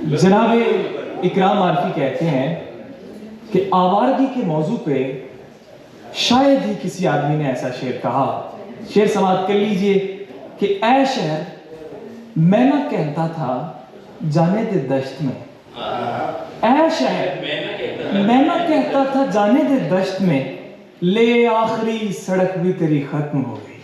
जनाब इकराम आरफी कहते हैं कि आवारगी के मौजू पे शायद ही किसी आदमी ने ऐसा शेर कहा। शेर समाप्त कर लीजिए कि ऐ शहर मैं ना कहता था जाने दे दश्त में, ऐ शहर मैं ना कहता था जाने दे दश्त में, ले आखिरी सड़क भी तेरी खत्म हो गई,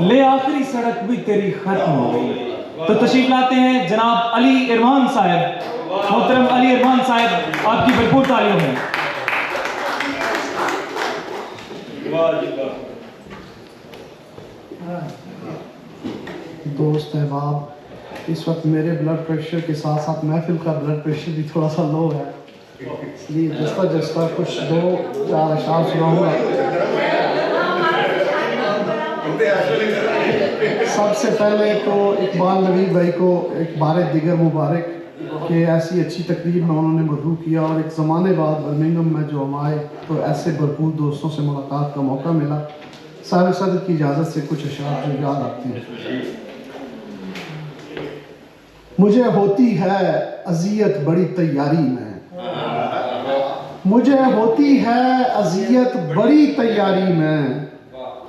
ले आखिरी सड़क भी तेरी खत्म हो गई। तो तशरीफ लाते हैं जनाब अली इरमान साहब, मोहतरम अली इरमान साहब, आपकी भरपूर तालियों में। दोस्त अहबाब, इस वक्त मेरे ब्लड प्रेशर के साथ साथ महफिल का ब्लड प्रेशर भी थोड़ा सा लो है, इसलिए जस्ता कुछ 2-4 अशार सुनाऊंगा। सबसे पहले तो इकबाल नबी भाई को एक बार दिगर मुबारक कि ऐसी अच्छी तकरीर में उन्होंने मदऊ किया और एक ज़माने बाद बर्मिंघम में जो हम आए तो ऐसे भरपूर दोस्तों से मुलाकात का मौका मिला। साहिब सदर की इजाज़त से कुछ अशार जो याद आती हैं। मुझे होती है अज़ियत बड़ी तैयारी में, मुझे होती है अज़ियत बड़ी तैयारी में,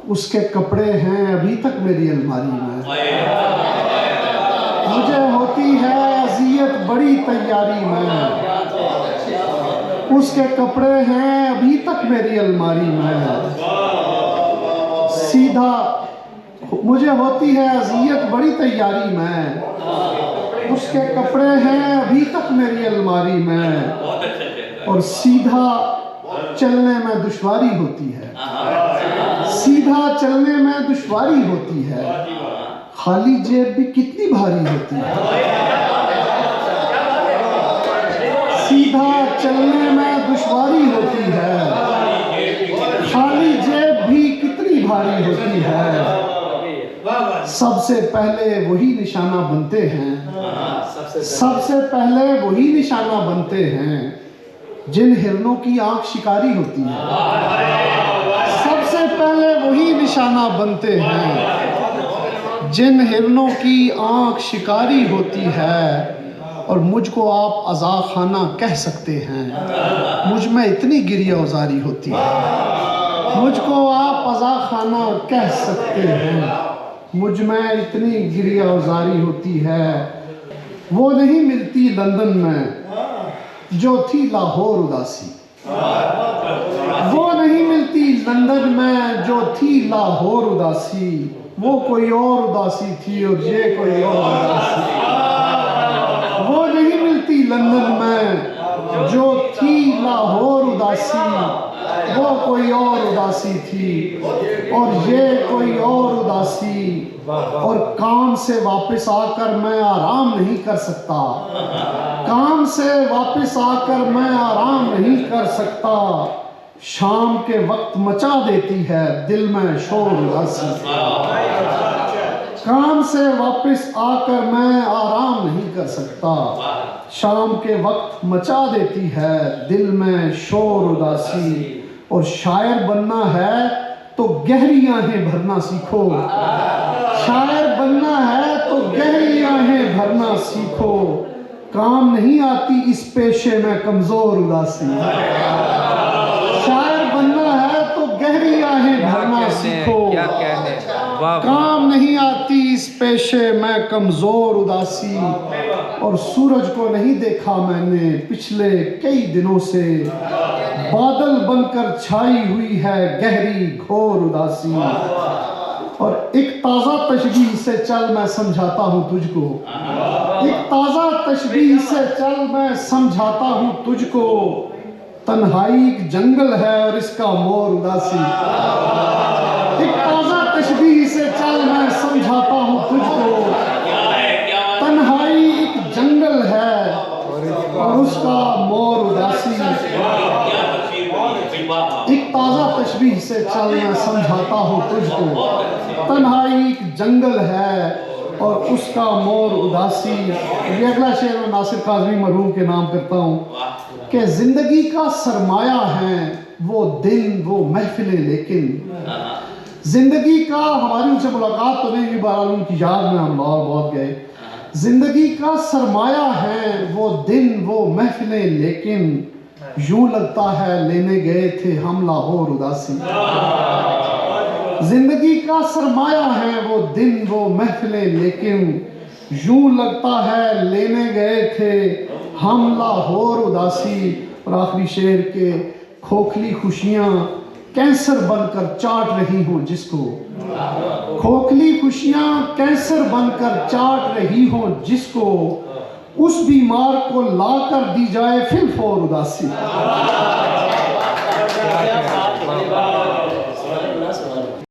उसके कपड़े हैं अभी तक मेरी अलमारी में। मुझे होती है अज़ियत बड़ी तैयारी में, उसके कपड़े हैं अभी तक मेरी अलमारी में। सीधा मुझे होती है अज़ियत बड़ी तैयारी में, उसके कपड़े हैं अभी तक मेरी अलमारी में। और सीधा चलने में दुश्वारी होती है, सीधा चलने में दुश्वारी होती है, खाली जेब भी कितनी भारी होती है। सीधा चलने में दुश्वारी होती है, खाली जेब भी कितनी भारी होती है। सबसे पहले वही निशाना बनते हैं, सबसे पहले वही निशाना बनते हैं जिन हिरणों की आंख शिकारी होती है। सबसे पहले वही निशाना बनते हैं जिन हिरणों की आंख शिकारी होती है। और मुझको आप अज़ा खाना कह सकते हैं, मुझ में इतनी गिरिया उजारी होती है। मुझको आप अज़ा खाना कह सकते हैं, मुझ में इतनी गिरिया उजारी होती है। वो नहीं मिलती लंदन में जो थी लाहौर उदासी, वो नहीं मिलती लंदन में जो थी लाहौर उदासी। वो कोई और उदासी थी और ये कोई और उदासी। वो नहीं मिलती लंदन में जो थी लाहौर उदासी, वो कोई और उदासी थी और ये कोई और उदासी। और काम से वापस आकर मैं आराम नहीं कर सकता, काम से वापस आकर मैं आराम नहीं कर सकता। शाम के वक्त मचा देती है दिल में शोर उदासी। काम से वापस आकर मैं आराम नहीं कर सकता, शाम के वक्त मचा देती है दिल में शोर उदासी। और शायर बनना है तो गहरी आहें भरना सीखो, शायर बनना है तो गहरी आहें भरना सीखो। काम नहीं आती इस पेशे में कमजोर उदासी। शायर बनना है तो गहरी आहें भरना सीखो, काम नहीं आती इस पेशे में कमजोर उदासी। और सूरज को नहीं देखा मैंने पिछले कई दिनों से, बादल बनकर छाई हुई है गहरी घोर उदासी। और एक ताज़ा तशबीह से चल मैं समझाता हूँ तुझको, एक ताज़ा तशबीह से चल मैं समझाता हूँ तुझको। तन्हाई एक जंगल है और इसका मोर उदासी। एक ताज़ा तशबीह से चल मैं समझाता हूँ तुझको। तन्हाई एक जंगल है और उसका मोर उदासी। एक ताज़ा तशबीह से चल मैं समझाता हूँ तुझको। तन्हाई एक जंगल है और उसका मोर उदासी। ये अगला शेर मैं नासिर काज़मी मरहूम के नाम करता हूँ कि ज़िंदगी का सरमाया है वो दिन वो महफिलें, लेकिन ज़िंदगी का, हमारी उनसे मुलाकात तो नहीं हुई, बहरहाल उनकी याद में हम लाहौर बहुत गए। जिंदगी का सरमाया है वो दिन वो महफिलें, लेकिन यूं लगता है लेने गए थे हम लाहौर उदासी। जिंदगी का सरमाया है वो दिन वो महफिलें, लेकिन यूं लगता है लेने गए थे हम लाहौर उदासी। और आखिरी शेर के खोखली खुशियां कैंसर बनकर चाट रही हों जिसको, खोखली खुशियां कैंसर बनकर चाट रही हों जिसको, उस बीमार को लाकर दी जाए फिर फौर उदासी।